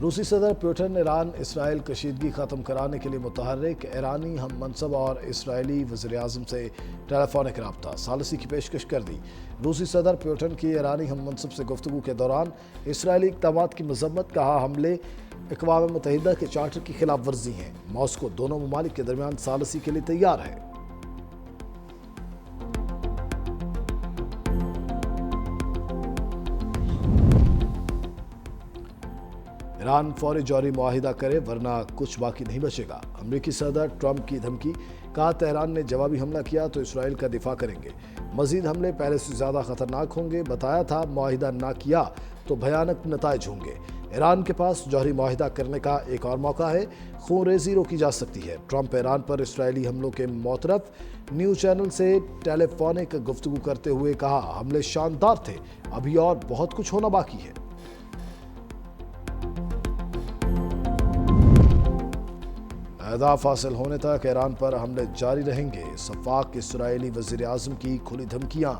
रूसी सदर Putin Iran Israel कशीदगी ख़त्म कराने के लिए मुतहर्रिक। ईरानी हम मनसब और इसराइली वज़ीर-ए-आज़म से टेलीफोनिक रब्ता सालिसी की पेशकश कर दी। रूसी सदर पुतिन की ईरानी हम मनसब से गुफ्तगू के दौरान इसराइली इक़दामात की मज़म्मत। कहा, हमले अक़वाम मुत्तहिदा के चार्टर की खिलाफ वर्जी हैं। मॉस्को दोनों ममालिक के दरमियान सालिसी के लिए तैयार है। ईरान फौरी जौहरी मुआहिदा करे वरना कुछ बाकी नहीं बचेगा। अमरीकी सदर ट्रंप की धमकी। कहा, तेहरान ने जवाबी हमला किया तो इसराइल का दिफा करेंगे। मजीद हमले पहले से ज़्यादा ख़तरनाक होंगे। बताया था, मुआहिदा ना किया तो भयानक नताइज होंगे। ईरान के पास जौहरी मुआहिदा करने का एक और मौका है। खून रेजी रोकी जा सकती है। ट्रंप ईरान पर इसराइली हमलों के मोतरफ। न्यूज़ चैनल से टेलीफोनिक गुफ्तगू करते हुए कहा, हमले शानदार थे, अभी और बहुत कुछ होना बाकी है। अहदाफ हासिल होने तक ईरान पर हमले जारी रहेंगे। सफाक इसराइली वज़ीर-ए-आज़म की खुली धमकियां।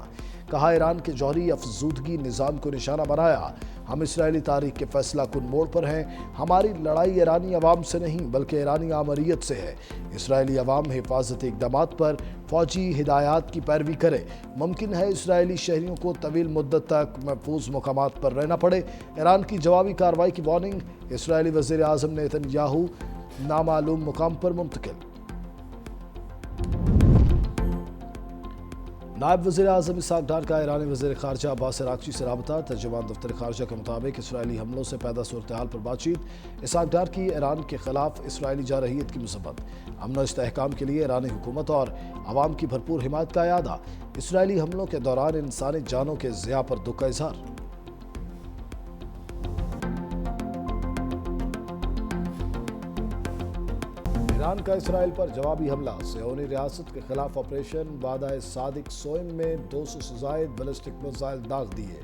कहा, ईरान के जौहरी अफजूदगी निज़ाम को निशाना बनाया। हम इसराइली तारीख के फैसला कुन मोड़ पर हैं। हमारी लड़ाई ईरानी अवाम से नहीं बल्कि ईरानी आमरीत से है। इसराइली अवाम हिफाजती इक़दामात पर फ़ौजी हिदायत की पैरवी करे। मुमकिन है इसराइली शहरियों को तवील मुद्दत तक महफूज मकामात पर रहना पड़े। ईरान की जवाबी कार्रवाई की वार्निंग। इसराइली वज़ीर-ए-आज़म नेतन्याहू नामालूम मुकाम पर मुंतकिल। नायब वज़ीर-ए-आज़म इसहाक डार का ईरानी वज़ीर ख़ारजा अब्बास अराग़ची से राबता। तर्जुमान दफ्तर ख़ारजा के मुताबिक इसराइली हमलों से पैदा सूरत हाल पर बातचीत। इसहाक डार की ईरान के खिलाफ इसराइली जारहियत की मज़म्मत। अमन और इस्तेहकाम के लिए ईरानी हुकूमत और आवाम की भरपूर हिमायत का यादा। इसराइली हमलों के दौरान इंसानी जानों के ज़िया पर दुख का इज़हार। ईरान का इसराइल पर जवाबी हमला। सियोनी रियासत के खिलाफ ऑपरेशन वादा सादिक सोइम में 200 से ज़ायद बैलिस्टिक मिसाइल दाग दिए।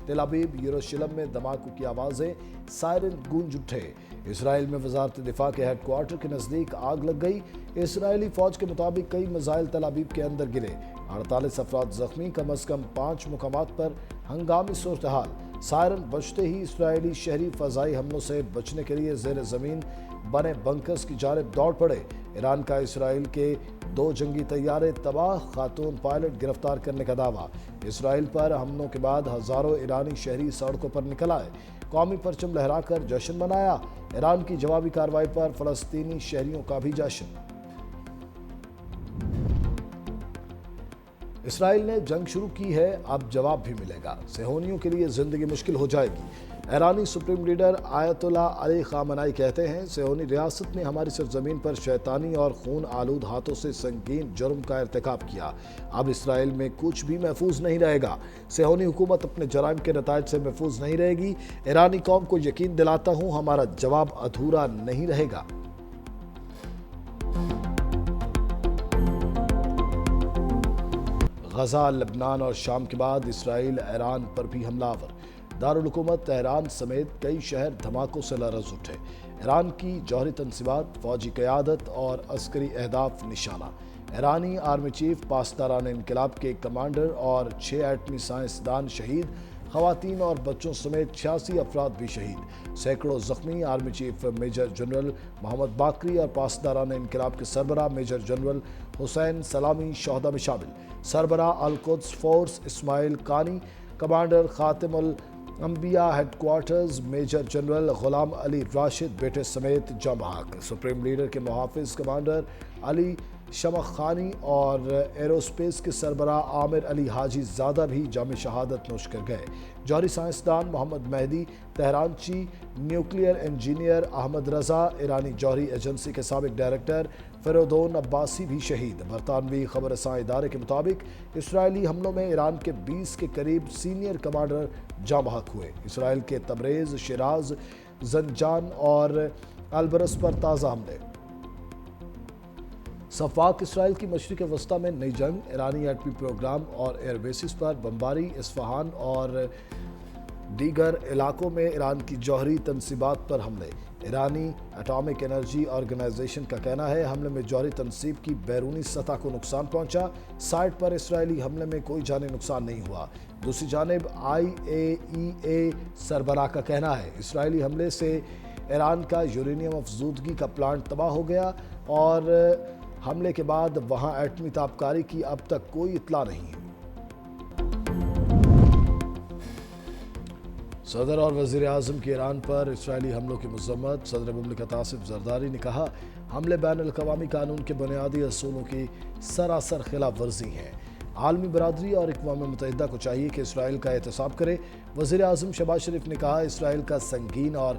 तेल अवीव यरूशलेम में धमाकों की आवाज़ें, सायरन गूंज उठे। इसराइल में वजारत दिफा के हेडक्वार्टर के नज़दीक आग लग गई। इसराइली फ़ौज के मुताबिक कई मिसाइल तेल अवीव के अंदर गिरे। 48 अफराद ज़ख्मी। कम अज़ कम 5 मुकामात पर हंगामी सूरत हाल। सायरन बजते ही इसराइली शहरी फ़ज़ाई हमलों से बचने के लिए ज़ेर ज़मीन बने बंकर्स की जानिब दौड़ पड़े। ईरान का इसराइल के 2 जंगी तैयारे तबाह। खातून पायलट गिरफ्तार करने का दावा। इसराइल पर हमलों के बाद हज़ारों ईरानी शहरी सड़कों पर निकल आए। कौमी परचम लहराकर जश्न मनाया। ईरान की जवाबी कार्रवाई पर फ़लस्तीनी शहरियों का भी जश्न। इसराइल ने जंग शुरू की है, अब जवाब भी मिलेगा। सेहोनियों के लिए जिंदगी मुश्किल हो जाएगी। ईरानी supreme leader Ayatollah Ali Khamenei कहते हैं, सेहोनी रियासत ने हमारी सरजमीन पर शैतानी और खून आलूद हाथों से संगीन जुर्म का इर्तिकाब किया। अब इसराइल में कुछ भी महफूज नहीं रहेगा। सेहोनी हुकूमत अपने जराइम के नताइज से महफूज नहीं रहेगी। ईरानी कौम को यकीन दिलाता हूँ, हमारा जवाब अधूरा नहीं रहेगा। गजा, लबनान और शाम के बाद इसराइल ईरान पर भी हमलावर। दारुल हुकूमत तेहरान समेत कई शहर धमाकों से लरज़ उठे। ईरान की जौहरी तनसीबात, फौजी क़यादत और अस्करी अहदाफ निशाना। ईरानी आर्मी चीफ, पासदारान इनकलाब के कमांडर और 6 एटमी साइंसदान शहीद। ख़वातीन और बच्चों समेत 86 अफराद भी शहीद। सैकड़ों ज़ख्मी। Army chief major general Mohammad Bagheri और पासदारान इनकलाब के सरबराह मेजर जनरल हुसैन सलामी शहदा में शामिल। सरबराह अल-कुद्स फोर्स इस्माइल कानी, कमांडर खातिमुल अंबिया headquarters major general Ghulam Ali Rashid बेटे समेत जमाक। सुप्रीम लीडर के मुहाफिज कमांडर अली शमखानी और एरोस्पेस के सरबराह आमिर अली हाजी ज़ादा भी जाम शहादत नोश कर गए। जौहरी साइंसदान मोहम्मद मेहदी तेहरानची, न्यूक्लियर इंजीनियर अहमद रज़ा, ईरानी जौहरी एजेंसी के साबिक डायरेक्टर फ़रोदौन अब्बासी भी शहीद। बरतानवी खबर रसां इदारे के मुताबिक इसराइली हमलों में ईरान के 20 के करीब सीनियर कमांडर जाँ बहक हुए। इसराइल के तबरेज़, शिराज, जंजान और अलबरस पर ताज़ा हमले। सफाक इसराइल की मशरिक़ वस्ता में नई जंग। ईरानी एटमी प्रोग्राम और एयरबेसिस पर बमबारी। इस्फहान और दीगर इलाकों में ईरान की जौहरी तनसीबात पर हमले। ईरानी एटॉमिक एनर्जी ऑर्गेनाइजेशन का कहना है, हमले में जौहरी तनसीब की बैरूनी सतह को नुकसान पहुंचा। साइट पर इसराइली हमले में कोई जानी नुकसान नहीं हुआ। दूसरी जानिब IAEA सरबराह का कहना है, इसराइली हमले से ایران کا یورینیم افزودگی کا پلانٹ تباہ ہو گیا اور حملے کے بعد وہاں ایٹمی تابکاری کی اب تک کوئی اطلاع نہیں ہے۔ صدر اور وزیر اعظم کی ایران پر اسرائیلی حملوں کی مذمت۔ صدر مملکت آصف زرداری نے کہا حملے بین الاقوامی قانون کے بنیادی اصولوں کی سراسر خلاف ورزی ہیں۔ عالمی برادری اور اقوام متحدہ کو چاہیے کہ اسرائیل کا احتساب کرے۔ وزیر اعظم شہباز شریف نے کہا اسرائیل کا سنگین اور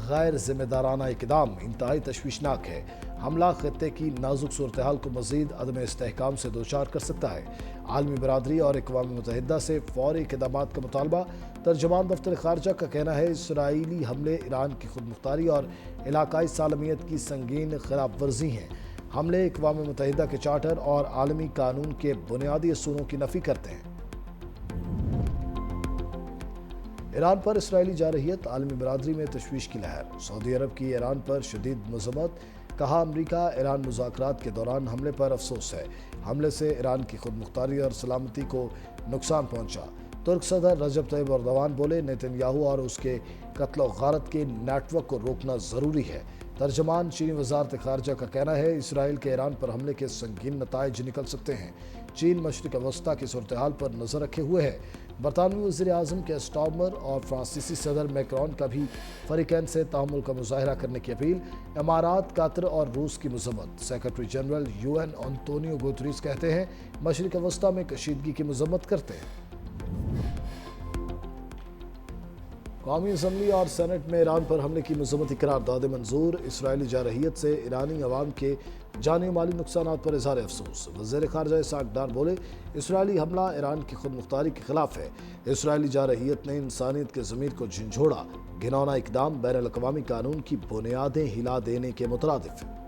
غیر ذمہ دارانہ اقدام انتہائی تشویشناک ہے۔ حملہ خطے کی نازک صورتحال کو مزید عدم استحکام سے دوچار کر سکتا ہے۔ عالمی برادری اور اقوام متحدہ سے فوری اقدامات کا مطالبہ۔ ترجمان دفتر خارجہ کا کہنا ہے اسرائیلی حملے ایران کی خود مختاری اور علاقائی سالمیت کی سنگین خلاف ورزی ہیں۔ حملے اقوام متحدہ کے چارٹر اور عالمی قانون کے بنیادی اصولوں کی نفی کرتے ہیں۔ ایران پر اسرائیلی جارحیت، عالمی برادری میں تشویش کی لہر۔ سعودی عرب کی ایران پر شدید مذمت۔ کہا امریکہ ایران مذاکرات کے دوران حملے پر افسوس ہے۔ حملے سے ایران کی خود مختاری اور سلامتی کو نقصان پہنچا۔ ترک صدر رجب طیب اردوان بولے نیتن یاہو اور اس کے قتل و غارت کے نیٹ ورک کو روکنا ضروری ہے۔ ترجمان چینی وزارت خارجہ کا کہنا ہے اسرائیل کے ایران پر حملے کے سنگین نتائج نکل سکتے ہیں۔ چین مشرق وسطیٰ کی صورتحال پر نظر رکھے ہوئے ہے۔ برطانوی وزیر اعظم کے اسٹارمر اور فرانسیسی صدر میکرون کا بھی فریقین سے تحمل کا مظاہرہ کرنے کی اپیل۔ امارات، قطر اور روس کی مذمت۔ سیکرٹری جنرل UN انطونیو گوتریس کہتے ہیں مشرق وسطیٰ میں کشیدگی کی مذمت کرتے ہیں۔ قومی اسمبلی اور سینٹ میں ایران پر حملے کی مذمتی قرارداد منظور۔ اسرائیلی جارحیت سے ایرانی عوام کے جانی و مالی نقصانات پر اظہار افسوس۔ وزیر خارجہ اسحاق ڈار بولے اسرائیلی حملہ ایران کی خود مختاری کے خلاف ہے۔ اسرائیلی جارحیت نے انسانیت کے ضمیر کو جھنجھوڑا۔ گھناؤنا اقدام بین الاقوامی قانون کی بنیادیں ہلا دینے کے مترادف ہے۔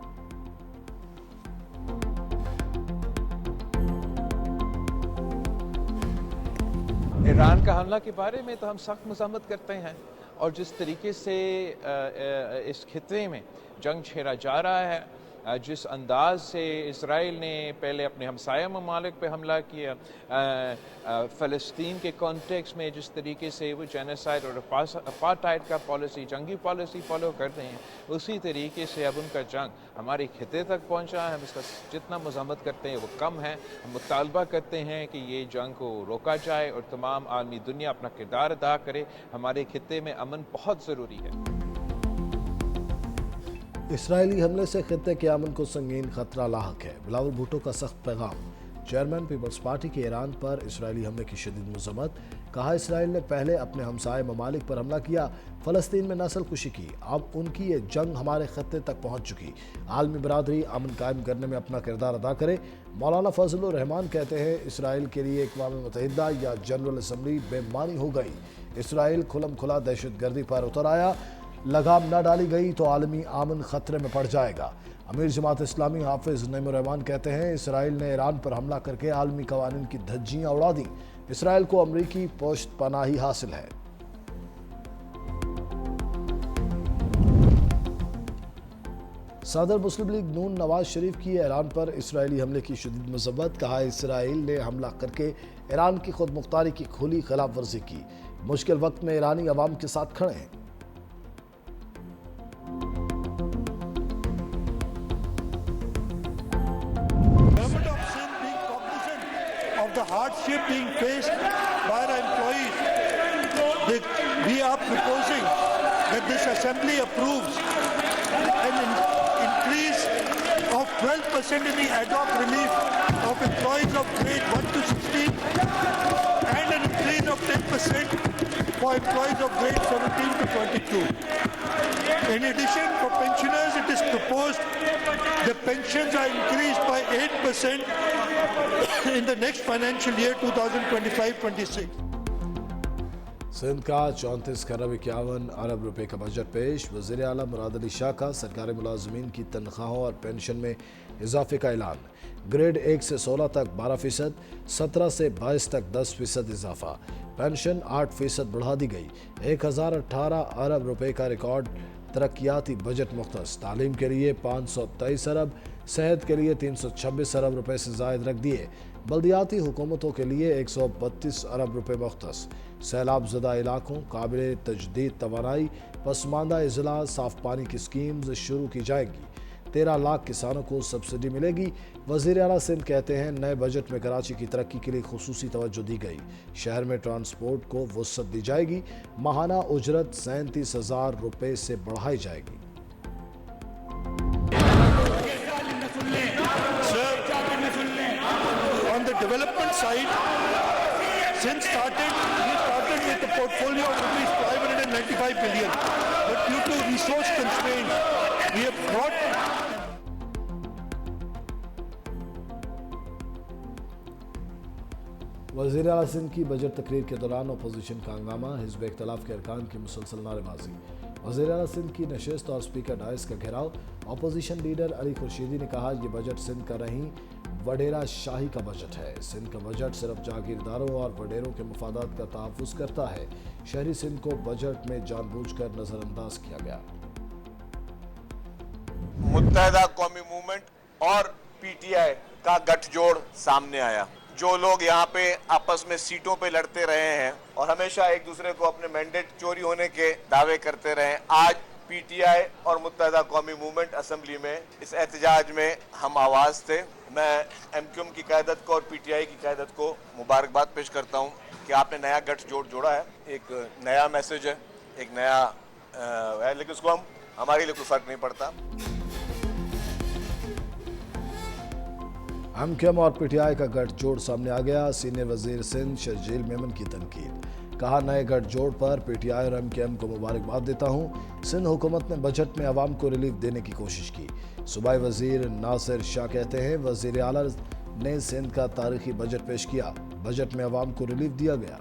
ایران کا حملہ کے بارے میں تو ہم سخت مذمت کرتے ہیں، اور جس طریقے سے اس خطے میں جنگ چھیڑا جا رہا ہے، جس انداز سے اسرائیل نے پہلے اپنے ہمسایہ ممالک پہ حملہ کیا، فلسطین کے کانٹیکس میں جس طریقے سے وہ جینوسائیڈ اور اپارٹائیڈ کا پالیسی، جنگی پالیسی فالو کرتے ہیں، اسی طریقے سے اب ان کا جنگ ہمارے خطے تک پہنچا ہے۔ ہم اس کا جتنا مذمت کرتے ہیں وہ کم ہے۔ ہم مطالبہ کرتے ہیں کہ یہ جنگ کو روکا جائے اور تمام عالمی دنیا اپنا کردار ادا کرے۔ ہمارے خطے میں امن بہت ضروری ہے۔ اسرائیلی حملے سے خطے کے امن کو سنگین خطرہ لاحق ہے۔ بلاول بھٹو کا سخت پیغام۔ چیئرمین پیپلز پارٹی کے ایران پر اسرائیلی حملے کی شدید مذمت۔ کہا اسرائیل نے پہلے اپنے ہمسائے ممالک پر حملہ کیا، فلسطین میں نسل کشی کی، اب ان کی یہ جنگ ہمارے خطے تک پہنچ چکی۔ عالمی برادری امن قائم کرنے میں اپنا کردار ادا کرے۔ مولانا فضل الرحمان کہتے ہیں اسرائیل کے لیے اقوام متحدہ یا جنرل اسمبلی بے معنی ہو گئی۔ اسرائیل کھلم کھلا دہشت گردی پر اتر آیا، لگام نہ ڈالی گئی تو عالمی امن خطرے میں پڑ جائے گا۔ امیر جماعت اسلامی حافظ نعیم الرحمان کہتے ہیں اسرائیل نے ایران پر حملہ کر کے عالمی قوانین کی دھجیاں اڑا دیں۔ اسرائیل کو امریکی پشت پناہی حاصل ہے۔ صدر مسلم لیگ نون نواز شریف کی ایران پر اسرائیلی حملے کی شدید مذمت۔ کہا اسرائیل نے حملہ کر کے ایران کی خود مختاری کی کھلی خلاف ورزی کی، مشکل وقت میں ایرانی عوام کے ساتھ کھڑے ہیں۔ The hardship being faced by our employees, we are proposing that this assembly approves an increase of 12% in the ad hoc relief of employees of grade 1 to 16 and an increase of 10% for employees of grade 17 to 22. In addition, for pensioners, it is proposed the pensions are increased by 8% in the next financial year 2025-26. Sindh کا 34 ارب 51 ارب روپے کا budget پیش۔ وزیر اعلیٰ مراد علی شاہ کا سرکاری ملازمین کی تنخواہوں اور پینشن میں اضافے کا اعلان۔ گریڈ 1 سے 16 تک 12%، 17 سے 22 تک 10% اضافہ۔ پینشن 8% بڑھا دی گئی۔ 1018 ارب روپے کا ریکارڈ ترقیاتی بجٹ مختص۔ تعلیم کے لیے 523 ارب، صحت کے لیے 326 ارب روپے سے زائد رکھ دیے۔ بلدیاتی حکومتوں کے لیے 132 ارب روپے مختص۔ सैलाब ज़दा इलाकों, काबिल तजदीद तवानाई, पसमानदा अजला, साफ पानी की स्कीम्स शुरू की जाएंगी। 13 लाख किसानों को सब्सिडी मिलेगी। वज़ीर आला सिंध कहते हैं नए बजट में कराची की तरक्की के लिए खुसूसी तवज्जो दी गई। शहर में ट्रांसपोर्ट को वुसअत दी जाएगी। माहाना उजरत 37,000 रुपये से बढ़ाई जाएगी। On the development side, since we started with a portfolio of rupees 595 billion, but due to resource constraints, we have brought वज़ीर आला सिंध की बजट तकरीर के दौरान अपोजिशन का हंगामा, हिज़्ब इख्तिलाफ के अरकान की मुसलसल नारेबाजी। वज़ीर आला सिंध की नशिस्त और स्पीकर डाइस का घेराव। अपोजिशन लीडर अली खुर्शीदी ने कहा ये बजट सिंध का नहीं वडेरा शाही का बजट है। सिंध का बजट सिर्फ जागीरदारों और वडेरों के मफादात का तहफ़्फ़ुज़ करता है। शहरी सिंध को बजट में जानबूझकर नज़रअंदाज किया गया। मुत्तहिदा कौमी मूवमेंट और पीटीआई का गठजोड़ सामने आया। जो लोग यहाँ पे आपस में सीटों पे लड़ते रहे हैं और हमेशा एक दूसरे को अपने मैंडेट चोरी होने के दावे करते रहे, आज पीटीआई और मुत्तहिदा कौमी मूवमेंट असेंबली में इस एहतजाज में हम आवाज़ थे। मैं एमक्यूएम की क़यादत को और पीटीआई की क़यादत को मुबारकबाद पेश करता हूँ कि आपने नया गठजोड़ जोड़ा है। एक नया मैसेज है, एक नया है, लेकिन उसको हमारे लिए कोई फ़र्क नहीं पड़ता। एमक्यूएम और पीटीआई का गठजोड़ सामने आ गया। सीनियर वजीर सिंध शर्जील मेमन की तनकीद। कहा नए गठजोड़ पर पीटीआई और एमक्यूएम को मुबारकबाद देता हूँ। सिंध हुकूमत ने बजट में आवाम को रिलीफ देने की कोशिश की। सूबाई वजीर नासिर शाह कहते हैं वजीर आला ने सिंध का तारीखी बजट पेश किया। बजट में आवाम को रिलीफ दिया गया।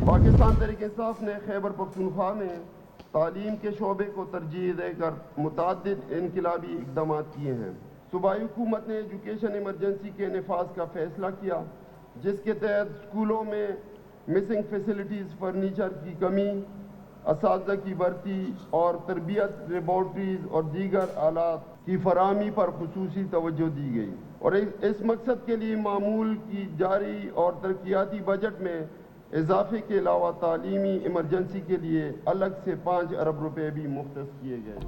पाकिस्तान तहरीक इंसाफ ने खैबर पख्तूनख्वा में तालीम के शोबे को तरजीह देकर मुतअद्दिद इनकलाबी इक़दाम किए हैं। सूबाई हुकूमत ने एजुकेशन इमरजेंसी के नफाज का फैसला किया, जिसके तहत स्कूलों में मिसिंग फैसिलिटीज़, फर्नीचर की कमी, असातिज़ा की भर्ती और तरबियत लेबॉर्ट्रीज़ और दीगर आलात की फराहमी पर खुसूसी तवज्जो दी गई और इस मकसद के लिए मामूल की जारी और तरक्याती बजट में इजाफे के अलावा तालीमी इमरजेंसी के लिए अलग से 5 अरब रुपए भी मुख्तस किए गए।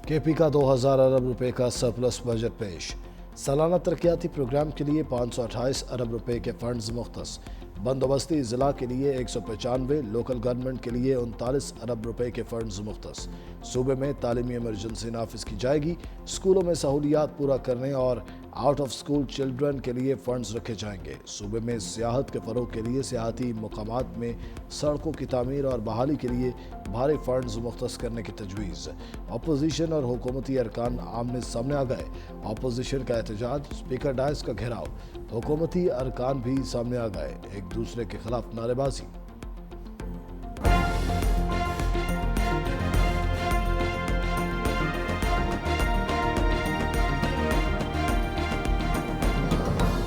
केपी का 2000 अरब रुपए का सरप्लस बजट पेश। सालाना तरक्याती प्रोग्राम के लिए 528 अरब रुपए के फंड्स मुख्तस। बंदोबस्ती ज़िला के लिए 195, लोकल गवर्नमेंट के लिए 39 अरब रुपए के फंड्स मुख्तस। सूबे में तालीमी इमरजेंसी नाफिज की जाएगी। स्कूलों में सहूलियात पूरा करने और आउट ऑफ स्कूल चिल्ड्रन के लिए फंड्स रखे जाएंगे। सूबे में सियाहत के फ़रोग के लिए सियाहती मकामात में सड़कों की तामीर और बहाली के लिए भारी फंड्स मुख्तस करने की तजवीज़। अपोजिशन और हुकूमती अरकान आमने सामने आ गए। अपोजिशन का एहतजाज, स्पीकर डाइस का घेराव। हुकूमती अरकान भी सामने आ गए, एक दूसरे के खिलाफ नारेबाजी।